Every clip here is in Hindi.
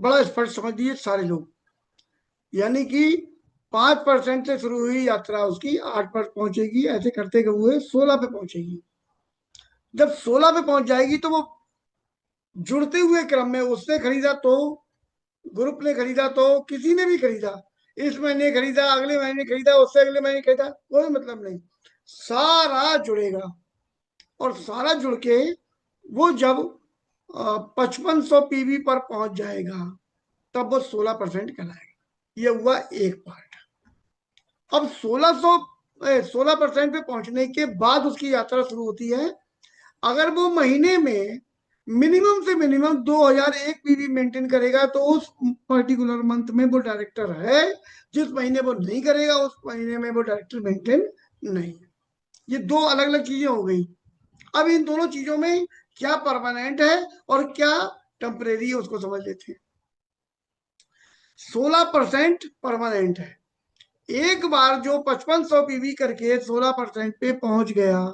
बड़ा स्पष्ट समझ लीजिए सारे लोग। यानी कि 5% से शुरू हुई यात्रा उसकी 8 पर पहुंचेगी, ऐसे करते हुए 16 पे पहुंचेगी। जब 16 पे पहुंच जाएगी तो वो जुड़ते हुए क्रम में उसने खरीदा तो, ग्रुप ने खरीदा तो, किसी ने भी खरीदा, इस महीने खरीदा, अगले महीने खरीदा, उससे अगले महीने खरीदा, कोई मतलब नहीं, सारा जुड़ेगा। और सारा जुड़ के वो जब 5500 पीवी पर पहुंच जाएगा तब वो 16% कहलाएगा। ये हुआ एक पार्ट। अब 16% पे पहुंचने के बाद उसकी यात्रा शुरू होती है। अगर वो महीने में मिनिमम से मिनिमम 2001 पीवी मेंटेन करेगा तो उस पर्टिकुलर मंथ में वो डायरेक्टर है। जिस महीने वो नहीं करेगा उस महीने में वो डायरेक्टर मेंटेन नहीं है। ये दो अलग अलग चीजें हो गई। अब इन दोनों चीजों में क्या परमानेंट है और क्या टेम्परेरी है उसको समझ लेते हैं। 16% परमानेंट है। एक बार जो 5500 पीवी करके 16% पे पहुंच गया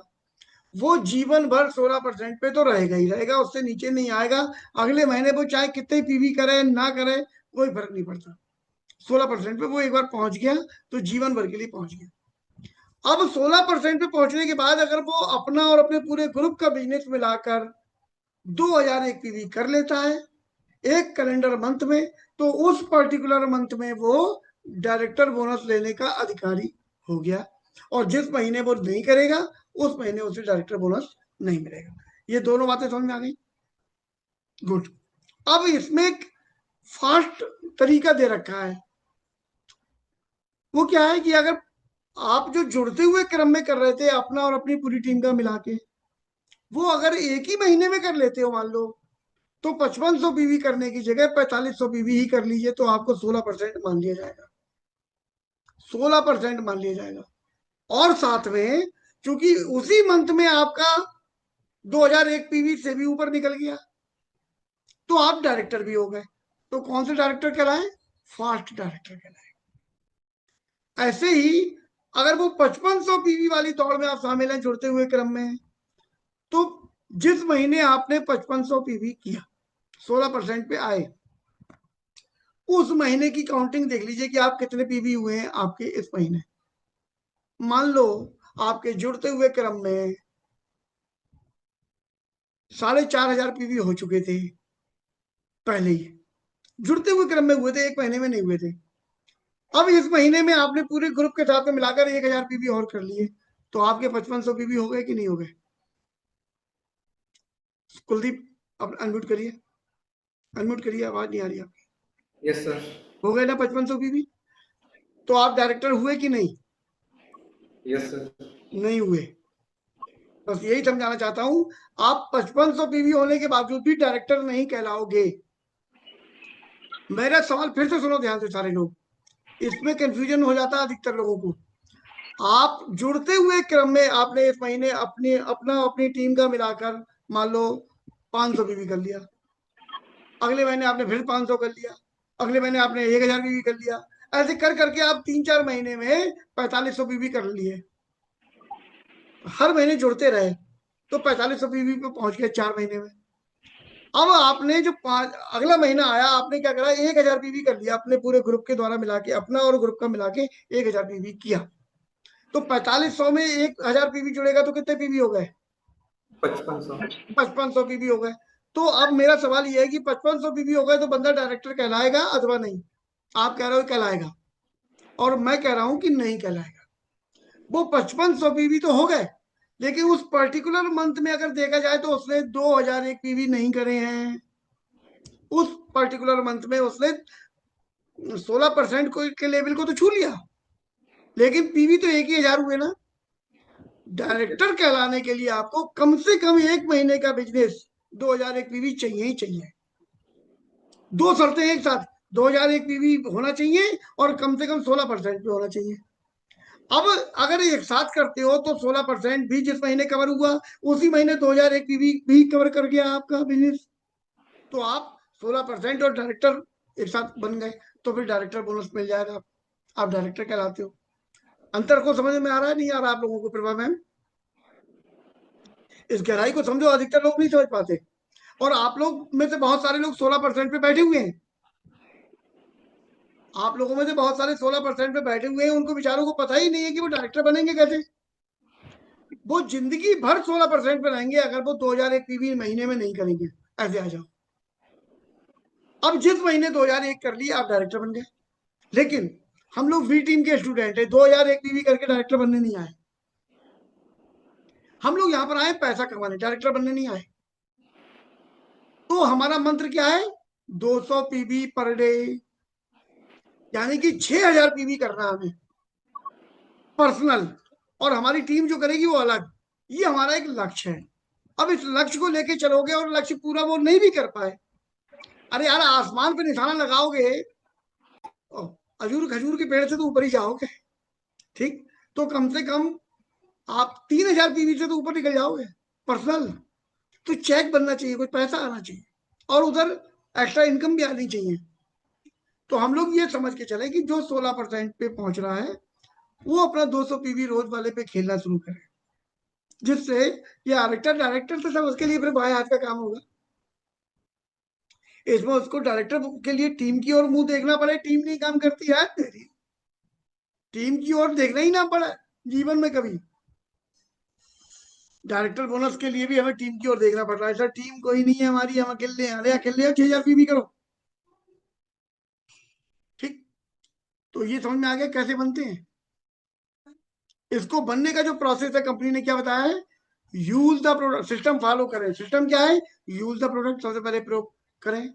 वो जीवन भर 16% पे तो रहेगा ही रहेगा, उससे नीचे नहीं आएगा। अगले महीने वो चाहे कितने पीवी करे ना करे कोई फर्क नहीं पड़ता। 16% पे वो एक बार पहुंच गया तो जीवन भर के लिए पहुंच गया। अब 16% पे पहुंचने के बाद अगर वो अपना और अपने पूरे ग्रुप का बिजनेस मिलाकर 2001 पीवी कर लेता है एक कैलेंडर मंथ में, तो उस पर्टिकुलर मंथ में वो डायरेक्टर बोनस लेने का अधिकारी हो गया। और जिस महीने वो नहीं करेगा उस महीने उसे डायरेक्टर बोनस नहीं मिलेगा। ये दोनों बातें समझ में आ गई? गुड। अब इसमें एक फास्ट तरीका दे रखा है। वो क्या है कि अगर आप जो जुड़ते हुए क्रम में कर रहे थे अपना और अपनी पूरी टीम का मिला के, वो अगर एक ही महीने में कर लेते हो मान लो, तो 5500 पीवी करने की जगह 4500 पीवी ही कर लीजिए तो आपको 16% मान लिया जाएगा। 16% मान लिया जाएगा। और साथ में चूंकि उसी मंथ में आपका 2001 पीवी से भी ऊपर निकल गया तो आप डायरेक्टर भी हो गए। तो कौन से डायरेक्टर कहलाए? फास्ट डायरेक्टर कहलाए। ऐसे ही अगर वो 5500 पीवी वाली दौड़ में आप शामिल हैं जुड़ते हुए क्रम में, तो जिस महीने आपने 5500 पीवी किया 16% पे आए, उस महीने की काउंटिंग देख लीजिए कि आप कितने पीवी हुए हैं आपके इस महीने। मान लो आपके जुड़ते हुए क्रम में 4500 पीवी हो चुके थे पहले ही, जुड़ते हुए क्रम में हुए थे, एक महीने में नहीं हुए थे। अब इस महीने में आपने पूरे ग्रुप के साथ में मिलाकर 1000 पीवी और कर लिए, तो आपके 5500 पीवी हो गए कि नहीं हो गए? कुलदीप, अब अनम्यूट करिए, आवाज नहीं आ रही आपकी। Yes sir. हो गए ना 5500 पीवी? तो आप डायरेक्टर हुए कि नहीं? Yes sir. नहीं हुए। बस यही समझाना चाहता हूं। आप 5500 पीवी होने के बावजूद भी डायरेक्टर नहीं कहलाओगे। मेरा सवाल फिर से सुनो ध्यान से सारे लोग, इसमें कंफ्यूजन हो जाता है अधिकतर लोगों को। आप जुड़ते हुए क्रम में आपने इस महीने अपनी टीम का मिलाकर मान लो 500 पीवी कर लिया, अगले महीने आपने फिर 500 कर लिया, अगले महीने आपने 1000 पीवी कर लिया, ऐसे कर करके आप 3-4 महीने में 4500 पीवी कर लिए। हर महीने जुड़ते रहे तो 4500 पीवी पे पहुंच गए 4 महीने में। अब आपने जो पांच अगला महीना आया आपने क्या करा, 1000 पीवी कर लिया अपने पूरे ग्रुप के द्वारा मिला के, अपना और ग्रुप का मिला के 1000 पीवी किया। तो 4500 में 1000 पीवी जुड़ेगा तो कितने पीवी हो गए? 5500। 5500 पीवी हो गए। तो अब मेरा सवाल यह है कि 5500 पीवी हो गए तो बंदा डायरेक्टर कहलाएगा अथवा नहीं? आप कह रहे हो कहलाएगा और मैं कह रहा हूं कि नहीं कहलाएगा। वो 5500 पीवी तो हो गए, लेकिन उस पर्टिकुलर मंथ में अगर देखा जाए तो उसने 2001 पीवी नहीं करे हैं। उस पर्टिकुलर मंथ में उसने 16% के लेवल को तो छू लिया, लेकिन पीवी तो एक ही 1000 हुए ना। डायरेक्टर कहलाने के लिए आपको कम से कम एक महीने का बिजनेस 2001 पीवी चाहिए ही चाहिए। दो शर्तें एक साथ, 2001 पीवी होना चाहिए और कम से कम 16% पे होना चाहिए। अब अगर एक साथ करते हो तो 16% भी जिस महीने कवर हुआ उसी महीने 2001 पीवी भी कवर कर गया आपका बिजनेस। तो आप 16% और डायरेक्टर एक साथ बन गए, तो फिर डायरेक्टर बोनस मिल जाएगा, आप डायरेक्टर कहलाते हो। अंतर को समझ में आ रहा है नहीं आ रहा आप लोगों को? प्रभा मैम, इस गहराई को समझो, अधिकतर लोग नहीं समझ पाते। और आप लोग में से बहुत सारे लोग 16% पे बैठे हुए हैं, आप लोगों में से बहुत सारे 16% पे बैठे हुए हैं, उनको बेचारों को पता ही नहीं है कि वो डायरेक्टर बनेंगे कैसे। वो जिंदगी भर 16% पे रहेंगे अगर वो 2001 पीवी महीने में नहीं करेंगे। ऐसे आ जाओ। अब जिस महीने 2001 कर लिया आप डायरेक्टर बन गए। लेकिन हम लोग वी टीम के स्टूडेंट है, 2001 पीवी करके डायरेक्टर बनने नहीं आए। हम लोग यहाँ पर आए पैसा कमाने, डायरेक्टर बनने नहीं आए। तो हमारा मंत्र क्या है? 200 पीवी पर डे, यानी कि 6000 पीवी करना है हमें पर्सनल, और हमारी टीम जो करेगी वो अलग। ये हमारा एक लक्ष्य है। अब इस लक्ष्य को लेके चलोगे और लक्ष्य पूरा वो नहीं भी कर पाए, अरे यार आसमान पे निशाना लगाओगे, खजूर खजूर के पेड़ से तो ऊपर ही जाओगे। ठीक, तो कम से कम आप 3000 पीवी से तो ऊपर निकल जाओगे पर्सनल। तो चेक बनना चाहिए, कुछ पैसा आना चाहिए, और उधर एक्स्ट्रा इनकम भी आनी चाहिए। तो हम लोग ये समझ के चले कि जो 16% पे पहुंच रहा है वो अपना 200 पीवी रोज वाले पे खेलना शुरू करे, जिससे ये डायरेक्टर डायरेक्टर तो सब उसके लिए फिर बाएं हाथ का काम होगा। इसमें उसको डायरेक्टर के लिए टीम की ओर मुंह देखना पड़े, टीम नहीं काम करती है तेरी, टीम की ओर देखना ही ना पड़ा जीवन में कभी। डायरेक्टर बोनस के लिए भी हमें टीम की ओर देखना पड़ रहा है, सर टीम कोई नहीं है हमारी, हम अकेले हैं। अरे अकेले 6000 पीवी करो। ठीक, तो ये समझ में आ गया कैसे बनते हैं। इसको बनने का जो प्रोसेस है कंपनी ने क्या बताया है? Use the product, system follow करें। सिस्टम क्या है? यूज द प्रोडक्ट सबसे पहले प्रयोग करें।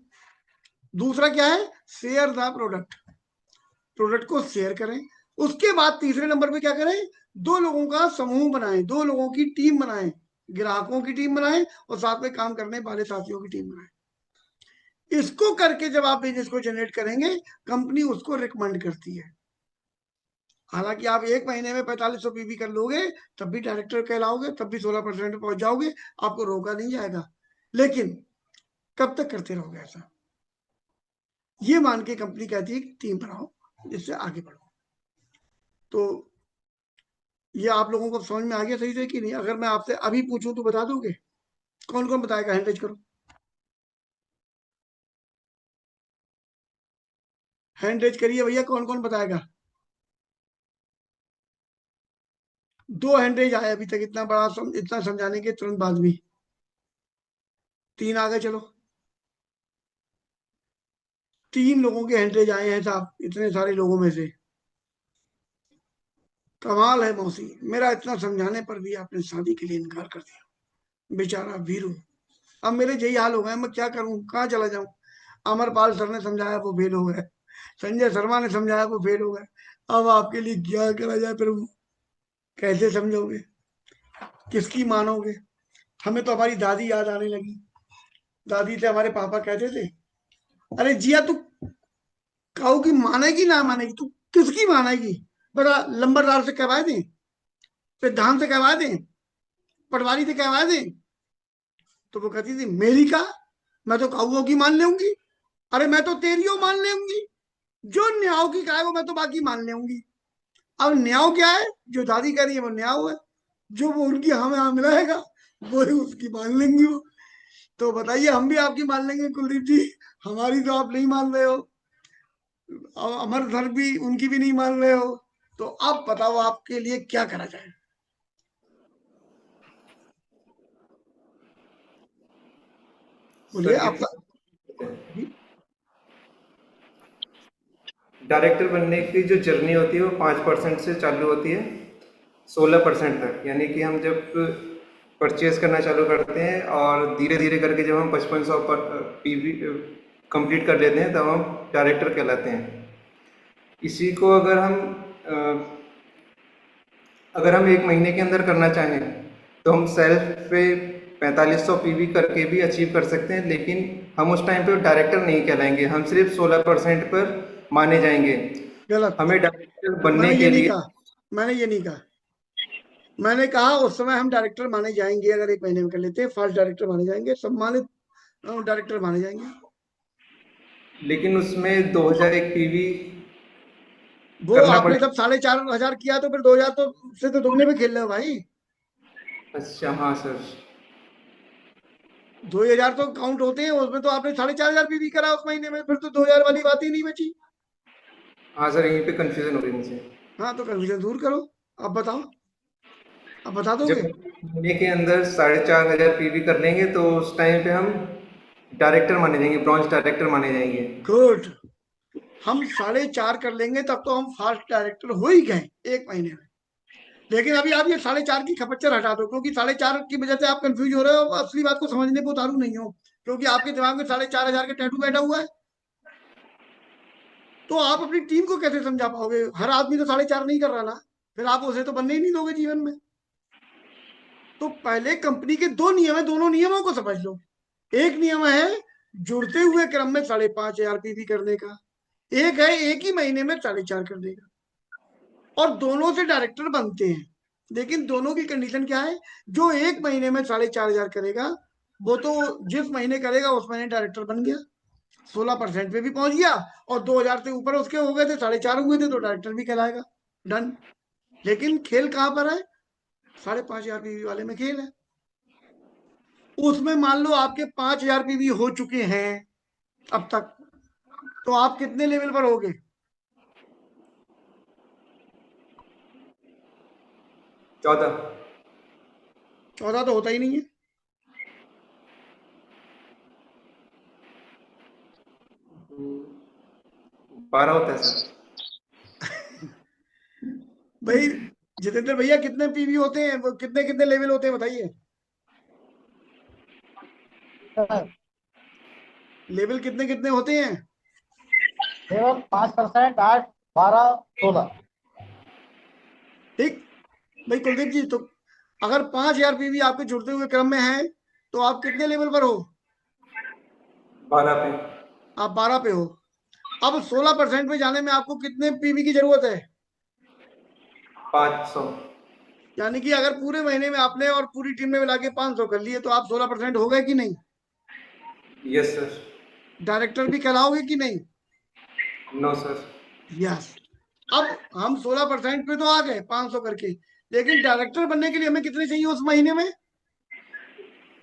दूसरा क्या है? शेयर द प्रोडक्ट, प्रोडक्ट को शेयर करें। उसके बाद तीसरे नंबर पे क्या करें? दो लोगों का समूह बनाएं, दो लोगों की टीम बनाएं, ग्राहकों की टीम बनाएं और साथ में काम करने वाले साथियों की टीम बनाएं। इसको करके जब आप बिजनेस को जनरेट करेंगे, कंपनी उसको रिकमेंड करती है। हालांकि आप एक महीने में 4500 पीवी कर लोगे, तब भी डायरेक्टर कहलाओगे, तब भी 16% पहुंच जाओगे, आपको रोका नहीं जाएगा। लेकिन कब तक करते रहोगे ऐसा? ये मान के कंपनी कहती है कि टीम बनाओ जिससे आगे बढ़ो। तो ये आप लोगों को समझ में आ गया सही से कि नहीं? अगर मैं आपसे अभी पूछूं तो बता दोगे? कौन कौन बताएगा? हैंड रेज करो, हैंड रेज करिए भैया, कौन कौन बताएगा? दो हैंड रेज आए अभी तक, इतना बड़ा इतना समझाने के तुरंत बाद भी। तीन आ गए, चलो। तीन लोगों के हैंड रेज आए हैं साहब, इतने सारे लोगों में से। कमाल है मौसी, मेरा इतना समझाने पर भी आपने शादी के लिए इनकार कर दिया। बेचारा वीरू, अब मेरे यही हाल हो गए, मैं क्या करूं, कहाँ चला जाऊं? अमरपाल सर ने समझाया वो फेल हो गए, संजय शर्मा ने समझाया वो फेल हो गए। अब आपके लिए क्या करा जाए प्रभु? कैसे समझोगे, किसकी मानोगे? हमें तो हमारी दादी याद आने लगी। दादी से हमारे पापा कहते थे, अरे जिया तू काऊ की मानेगी ना मानेगी, तू किसकी मानेगी? बड़ा लंबरदार से कहवा दें, प्रधान से कहवा दें, पटवारी से कहवा दें? तो वो कहती थी मेरी का, मैं तो काऊ की मान लूंगी। अरे मैं तो तेरियो मान लूंगी, जो न्याव की का है वो मैं तो बाकी मान लूंगी। अब न्याव क्या है? जो दादी कह रही है वो न्याव है, जो वो उनकी हमें हाँ मिलाएगा वो ही उसकी मान लेंगी वो। तो बताइए, हम भी आपकी मान लेंगे कुलदीप जी, हमारी तो आप नहीं मान रहे हो, और अमर सर भी उनकी भी नहीं मान रहे हो। तो अब बताओ आपके लिए क्या करा जाए? बोलिए सर ये आप। डायरेक्टर बनने की जो जर्नी होती है वो 5% से चालू होती है 16% तक, यानी कि हम जब परचेज करना चालू करते हैं और धीरे धीरे करके जब हम 5500 पर पीवी कंप्लीट कर लेते हैं तब हम डायरेक्टर कहलाते हैं। इसी को अगर हम एक महीने के अंदर करना चाहें तो हम सेल्फ पे 4500 पीवी करके भी अचीव कर सकते हैं, लेकिन हम उस टाइम पे डायरेक्टर नहीं कहलाएंगे, हम सिर्फ 16% पर माने जाएंगे। गलत, हमें डायरेक्टर बनने मैंने ये के नहीं लिए कहा, मैंने ये नहीं कहा। मैंने कहा उस समय हम डायरेक्टर माने जाएंगे, अगर एक महीने में कर लेते हैं फर्स्ट डायरेक्टर माने जाएंगे, सम्मानित डायरेक्टर माने जाएंगे। लेकिन उसमें 2001 पीवी वो करना आपने पड़ेगा। जब 4500 किया तो फिर 2000 तो से तो दुगने पे खेल रहे हो भाई। अच्छा हाँ सर। 2000 तो काउंट होते हैं उसमें, तो आपने 4500 भी करा उस महीने में, फिर तो 2000 वाली बात ही नहीं बची। हाँ सर, यहीं पे कंफ्यूजन हो रही मुझे। हाँ तो कंफ्यूजन दूर करो। अब बताओ, अब बता जब दोगे? महीने के अंदर 4,500 पीवी कर लेंगे तो उस टाइम पे हम डायरेक्टर माने जाएंगे, ब्रॉन्ज डायरेक्टर माने जाएंगे। गुड। हम 4.5 कर लेंगे तब तो हम फास्ट डायरेक्टर हो ही गए एक महीने में। लेकिन अभी आप ये 4.5 की खपच्चर हटा दो, क्योंकि 4.5 की वजह से आप कंफ्यूज हो रहे हो, असली बात को समझने को उतारू नहीं हो, क्योंकि आपके दिमाग में 4.5 हजार के टैटू बैठा हुआ है। तो आप अपनी टीम को कैसे समझा पाओगे? हर आदमी तो 4.5 नहीं कर रहा ना, फिर आप उसे तो बनने ही नहीं दोगे जीवन में। तो पहले कंपनी के दो नियम है, दोनों नियमों को समझ लो। एक नियम है जुड़ते हुए क्रम में 5.5 हजार पीवी करने का, एक है एक ही महीने में 4.5 करने का। और दोनों से डायरेक्टर बनते हैं, लेकिन दोनों की कंडीशन क्या है? जो एक महीने में 4.5 हजार करेगा, वो तो जिस महीने करेगा उस महीने डायरेक्टर बन गया, 16% पे भी पहुंच गया, और 2 हजार से ऊपर उसके हो गए थे, 4.5 हुए थे, तो डायरेक्टर भी कहलाएगा। डन। लेकिन खेल कहाँ पर है? 5.5 हजार पीवी वाले में खेल है। उसमें मान लो आपके 5 हजार पीवी हो चुके हैं अब तक, तो आप कितने लेवल पर होगे? 14। 14 तो होता ही नहीं है। 12 होता है सर। भाई जितेंद्र भैया, कितने पीवी होते हैं, वो कितने कितने लेवल होते हैं बताइए? सर लेवल कितने कितने होते हैं? केवल 5%, 8, 12, 16। ठीक। भाई कुलदीप जी, तो अगर 5 हजार पीवी आपके जुड़ते हुए क्रम में है, तो आप कितने लेवल पर हो? 12 पे। आप 12 पे हो। अब 16% पे जाने में आपको कितने पीवी की जरूरत है? 500। यानी कि अगर पूरे महीने में आपने और पूरी टीम ने मिला के 500 कर लिए, तो आप 16% हो गए कि नहीं? Yes sir. डायरेक्टर भी कहलाओगे कि नहीं? No sir. यस। अब हम 16% पे तो आ गए 500 करके, लेकिन डायरेक्टर बनने के लिए हमें कितने चाहिए उस महीने में?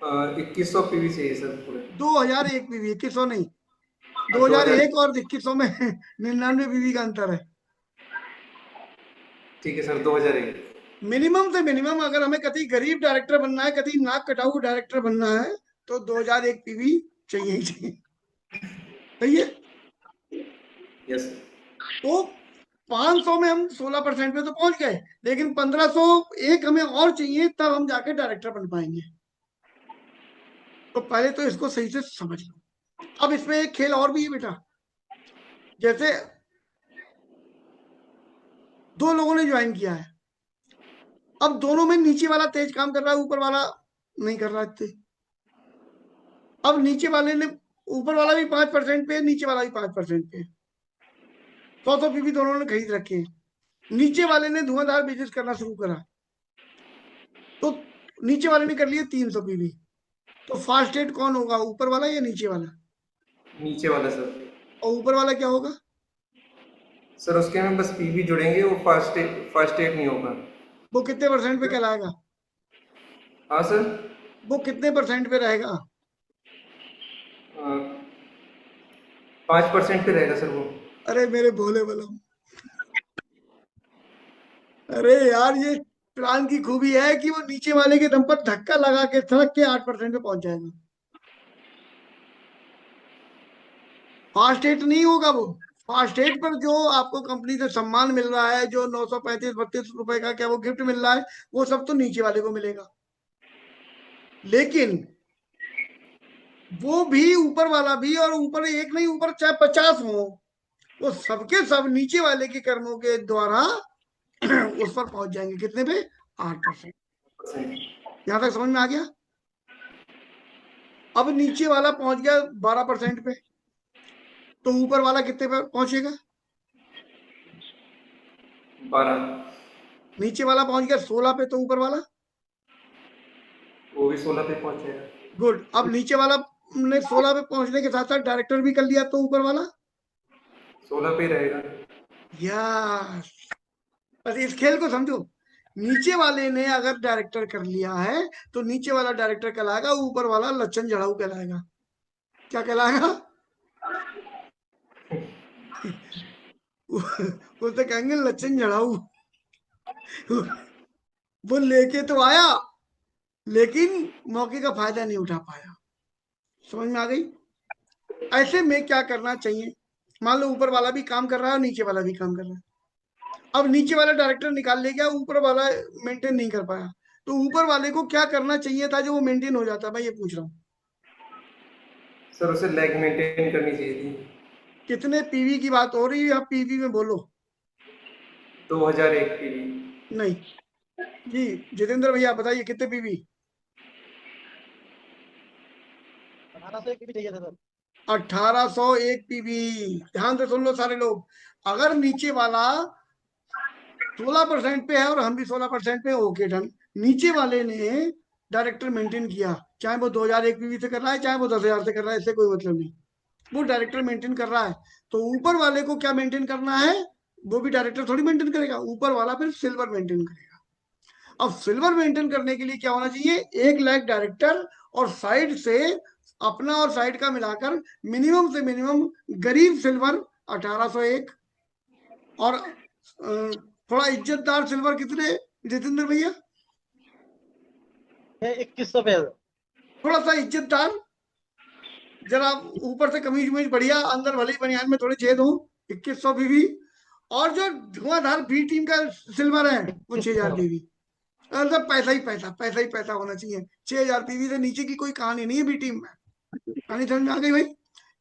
2100 पीवी चाहिए सर पूरे। 2001 पीवी, 2100 नहीं। दो दो हजार हजार एक और 2100 में 99 पीवी का अंतर है। ठीक है सर, 2001। मिनिमम से मिनिमम, अगर हमें कभी गरीब डायरेक्टर बनना है, कभी नाक कटाऊ डायरेक्टर बनना है, तो 2001 पीवी चाहिए ही चाहिए। सही है। यस। तो 500 में हम 16% पे तो पहुंच गए, लेकिन 1500 एक हमें और चाहिए, तब हम जाके डायरेक्टर बन पाएंगे। तो पहले तो इसको सही से समझ लो। अब इसमें एक खेल और भी है बेटा। जैसे दो लोगों ने ज्वाइन किया है, अब दोनों में नीचे वाला तेज काम कर रहा है, ऊपर वाला नहीं कर रहा इतने। अब नीचे वाले ने, ऊपर वाला भी 5% पे है, नीचे वाला भी 5% पे है। 100 पीवी दोनों ने खरीद रखे हैं। नीचे वाले ने धुआंधार बिजनेस करना शुरू करा, तो नीचे वाले ने कर लिए 300 पीवी। तो फास्ट एड कौन होगा, ऊपर वाला या नीचे वाला? नीचे वाला सर। और ऊपर वाला क्या होगा? सर उसके में बस पीवी जुड़ेंगे, वो फर्स्ट एड नहीं होगा। वो कितने परसेंट पे कहलाएगा? हाँ सर। वो कितने परसेंट पे रहेगा? 5% पे रहेगा सर वो। अरे मेरे भोले बलम, अरे यार, ये प्लान की खूबी है कि वो नीचे वाले के दम पर धक्का लगा के सड़क के 8% पे पहुंच जाएगा। फास्ट एट नहीं होगा वो। फास्ट एट पर जो आपको कंपनी से सम्मान मिल रहा है, जो 935-32 रुपए का क्या वो गिफ्ट मिल रहा है, वो सब तो नीचे वाले को मिलेगा। लेकिन वो भी, ऊपर वाला भी, और ऊपर एक नहीं, ऊपर चाहे 50 हो, वो सबके सब नीचे वाले के कर्मों के द्वारा उस पर पहुंच जाएंगे। कितने पे? 8%। यहां तक समझ में आ गया? अब नीचे वाला पहुंच गया 12% पे, तो ऊपर वाला कितने पे पहुंचेगा? 12। नीचे वाला पहुंच गया 16 पे, तो ऊपर वाला? वो भी 16 पे पहुंचेगा। गुड। अब नीचे वाला ने 16 पे पहुंचने के साथ साथ डायरेक्टर भी कर लिया, तो ऊपर वाला? 16 पे ही रहेगा। यस। बस इस खेल को समझो। नीचे वाले ने अगर डायरेक्टर कर लिया है, तो नीचे वाला डायरेक्टर कहलाएगा, ऊपर वाला लच्छन जड़ाऊ कहलाएगा। क्या कहलाएगा? वो तो कहेंगे लक्षण झड़ाऊ। वो लेके तो आया, लेकिन मौके का फायदा नहीं उठा पाया। समझ में आ गई? ऐसे में क्या करना चाहिए? मान लो ऊपर वाला भी काम कर रहा है और नीचे वाला भी काम कर रहा है। अब नीचे वाला डायरेक्टर निकाल ले गया, ऊपर वाला मेंटेन नहीं कर पाया, तो ऊपर वाले को क्या करना चाहिए था जो वो मेंटेन हो जाता? मैं ये पूछ रहा हूँ। सर उसे लैग मेंटेन करनी चाहिए थी। कितने पीवी की बात हो रही है? आप पीवी में बोलो। 2001 की भी। नहीं जी, जितेंद्र भैया बताइए कितने पीवी? 1801 भी चाहिए था सर। 1801 पीवी। ध्यान से सुन लो सारे लोग। अगर नीचे वाला 16% पे है और हम भी 16% पे, ओके डन। नीचे वाले ने डायरेक्टर मेंटेन किया, चाहे वो 2001 पीवी से कर रहा है, चाहे वो 10,000 से कर रहा है, इससे कोई मतलब नहीं। वो डायरेक्टर मेंटेन कर रहा है। तो ऊपर वाले को क्या मेंटेन करना है? वो भी डायरेक्टर थोड़ी मेंटेन करेगा, ऊपर वाला फिर सिल्वर मेंटेन करेगा। अब सिल्वर मेंटेन करने के लिए क्या होना चाहिए? 1 लाख डायरेक्टर, और साइड से अपना और साइड का मिलाकर मिनिमम से मिनिमम गरीब सिल्वर 1801, और थोड़ा इज्जतदार सिल्वर कितने जितेंद्र भैया? ये 2100 पे है सर। थोड़ा सा इज्जतदार, जरा ऊपर से कमीज उमीज बढ़िया, अंदर भले ही बनियान में थोड़े छेद हो, 2100 बीवी। और जो धुआंधार बी टीम का सिल्वर है वो 6,000 2100। बीवी। मतलब पैसा ही पैसा, पैसा ही पैसा होना चाहिए। 6,000 पीवी से नीचे की कोई कहानी नहीं है बी टीम में। कहानी समझ में आ गई भाई?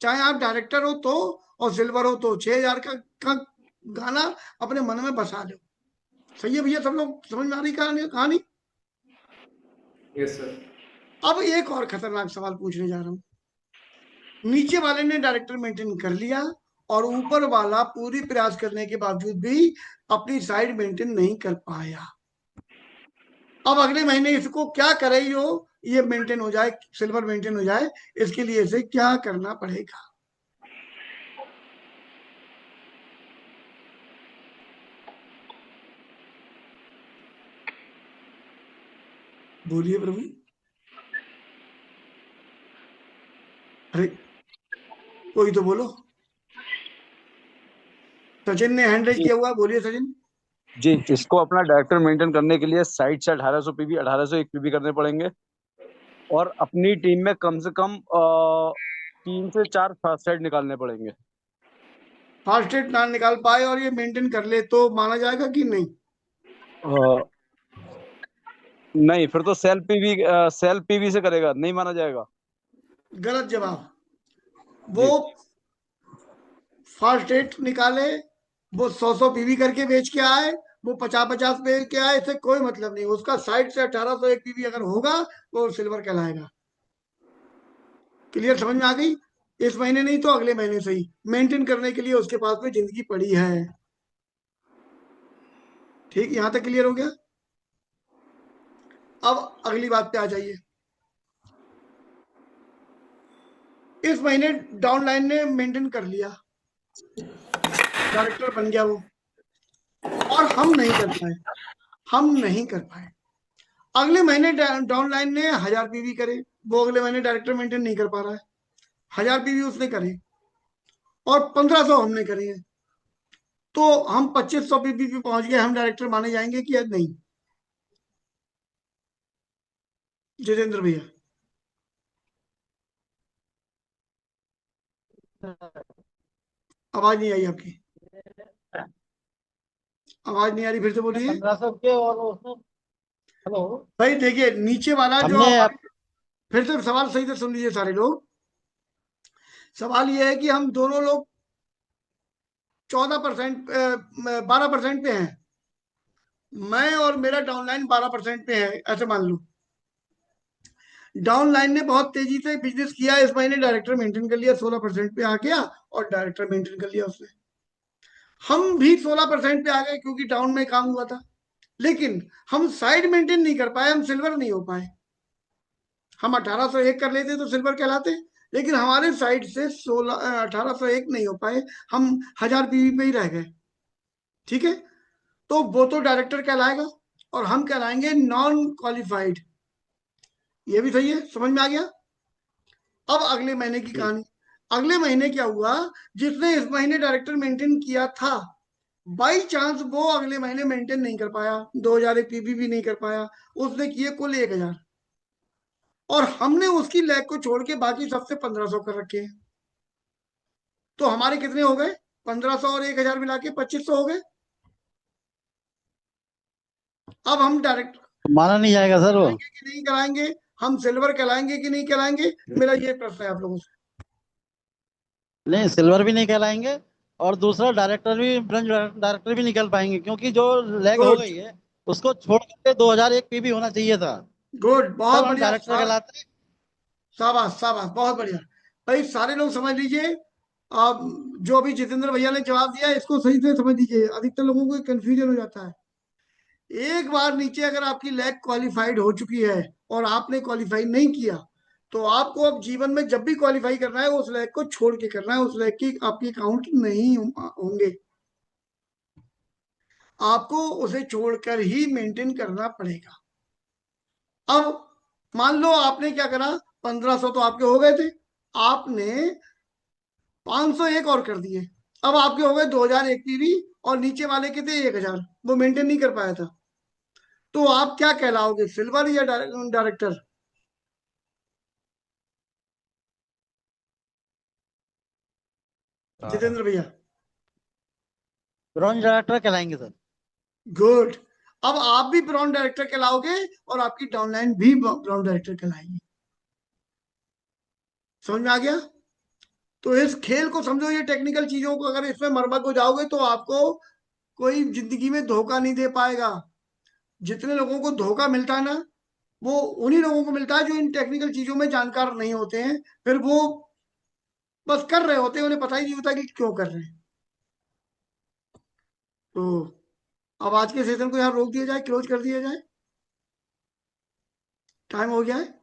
चाहे आप डायरेक्टर हो तो, और सिल्वर हो तो, 6,000 का गाना अपने मन में बसा लो। सही है भैया? सब लोग समझ में आ रही कहानी? Yes sir. अब एक और खतरनाक सवाल पूछने जा रहा हूँ। नीचे वाले ने डायरेक्टर मेंटेन कर लिया, और ऊपर वाला पूरी प्रयास करने के बावजूद भी अपनी साइड मेंटेन नहीं कर पाया। अब अगले महीने इसको क्या करे जो ये मेंटेन हो जाए, सिल्वर मेंटेन हो जाए? इसके लिए इसे क्या करना पड़ेगा? बोलिए प्रभु। अरे कोई तो बोलो। सचिन ने हैंड रेज जी किया हुआ, बोलिए सचिन। जी, इसको अपना डायरेक्टर मेंटेन करने के लिए साइड से 1800 पीवी 1801 पीवी करने पड़ेंगे, और अपनी टीम में कम से कम 3 से 4 फास्ट साइड निकालने पड़ेंगे। फास्ट रेट ना निकाल पाए और ये मेंटेन कर ले तो माना जाएगा कि नहीं? अ, नहीं, फिर तो सेल पीवी से करेगा, नहीं माना जाएगा। गलत जवाब। वो जी फास्ट रेट निकाले, वो 100 पीवी करके बेच के आए, वो 50-50 बेच के आए, इससे कोई मतलब नहीं। उसका साइड से 1801 पीवी अगर होगा वो सिल्वर कहलाएगा। क्लियर? समझ में आ गई? इस महीने नहीं तो अगले महीने से ही मेंटेन करने के लिए उसके पास में जिंदगी पड़ी है। ठीक, यहां तक क्लियर हो गया? अब अगली बात पे आ जाइए। इस महीने डाउनलाइन ने मेंटेन कर लिया, डायरेक्टर बन गया वो, और हम नहीं कर पाए। हम नहीं कर पाए। अगले महीने डाउनलाइन ने 1,000 पीवी करे, वो अगले महीने डायरेक्टर मेंटेन नहीं कर पा रहा है। 1,000 पीवी उसने करे और 1,500 हमने करे हैं, तो हम 2,500 पीवी पे पहुंच गए। हम डायरेक्टर माने जाएंगे कि नहीं जितेंद्र भैया? आवाज नहीं आई आपकी, आवाज नहीं आ रही, फिर से बोलिए। 1500 के और उसमें। हेलो। भाई देखिए, नीचे वाला जो हमने हमारे, फिर से सवाल सही से सुन लीजिए सारे लोग। सवाल ये है कि हम दोनों लोग 14%, 12% पे हैं। मैं और मेरा डाउनलाइन 12% पे है, ऐसे मान लो। डाउनलाइन ने बहुत तेजी से बिजनेस किया, इस महीने डायरेक्टर मेंटेन कर लिया, 16% पे आ गया, और डायरेक्टर मेंटेन कर लिया उसने। हम भी 16% पे आ गए क्योंकि डाउन में काम हुआ था, लेकिन हम साइड मेंटेन नहीं कर पाए, हम सिल्वर नहीं हो पाए। हम 1801 कर लेते तो सिल्वर कहलाते, लेकिन हमारे साइड से 1801 नहीं हो पाए, हम 1,000 पीवी पे ही रह गए। ठीक है, तो वो तो डायरेक्टर कहलाएगा, और हम कहलाएंगे नॉन क्वालिफाइड। ये भी सही है, समझ में आ गया? अब अगले महीने की जी कहानी। अगले महीने क्या हुआ? जिसने इस महीने डायरेक्टर मेंटेन किया था बाई चांस वो अगले महीने मेंटेन नहीं कर पाया, 2001 पीबी भी नहीं कर पाया, उसने किए कुल 1000, और हमने उसकी लैग को छोड़ के बाकी सबसे 1500 कर रखे हैं। तो हमारे कितने हो गए? 1500 और 1000 मिला के 2500 हो गए। अब हम डायरेक्ट माना नहीं जाएगा सर वो। कराएंगे कि नहीं कराएंगे, हम सिल्वर कहलाएंगे कि नहीं कहलाएंगे, मेरा ये प्रश्न है आप लोगों से। नहीं, सिल्वर भी नहीं कहलाएंगे, और दूसरा डायरेक्टर भी, ब्रंज डायरेक्टर भी निकल पाएंगे, क्योंकि जो लैग हो गुड, गई है उसको छोड़ करके 2001 पीबी होना चाहिए था, गुड, बहुत तब हम बढ़िया, डायरेक्टर कहलाते। शाबाश शाबाश, बहुत बढ़िया। भाई सारे लोग समझ लीजिए, आप जो अभी जितेंद्र भैया ने जवाब दिया है, इसको सही से समझ लीजिए, अधिकतर लोगों को कंफ्यूजन हो जाता है। एक बार नीचे अगर आपकी लैग क्वालिफाइड हो चुकी है और आपने क्वालिफाई नहीं किया, तो आपको अब जीवन में जब भी क्वालिफाई करना है उस लैग को छोड़ के करना है, उस लैग की आपकी काउंट नहीं होंगे, आपको उसे छोड़कर ही मेंटेन करना पड़ेगा। अब मान लो आपने क्या करा, 1500 तो आपके हो गए थे, आपने 501 और कर दिए, अब आपके हो गए 2001 पीवी, और नीचे वाले के थे 1000, वो मेंटेन नहीं कर पाया था। तो आप क्या कहलाओगे, सिल्वर या डायरेक्टर? जितेंद्र भैया। ब्रॉन्ज डायरेक्टर कहलाएंगे सर। गुड। अब आप भी ब्राउन डायरेक्टर कहलाओगे और आपकी डाउनलाइन भी ब्राउन डायरेक्टर कहलाएगी। समझ में आ गया? तो इस खेल को समझो, ये टेक्निकल चीजों को अगर इसमें मरमत हो जाओगे तो आपको कोई जिंदगी में धोखा नहीं दे पाएगा। जितने लोगों को धोखा मिलता है ना, वो उन्हीं लोगों को मिलता है जो इन टेक्निकल चीजों में जानकार नहीं होते हैं, फिर वो बस कर रहे होते हैं, उन्हें पता ही नहीं होता कि क्यों कर रहे हैं। तो अब आज के सेशन को यहाँ रोक दिया जाए, क्लोज कर दिया जाए, टाइम हो गया है।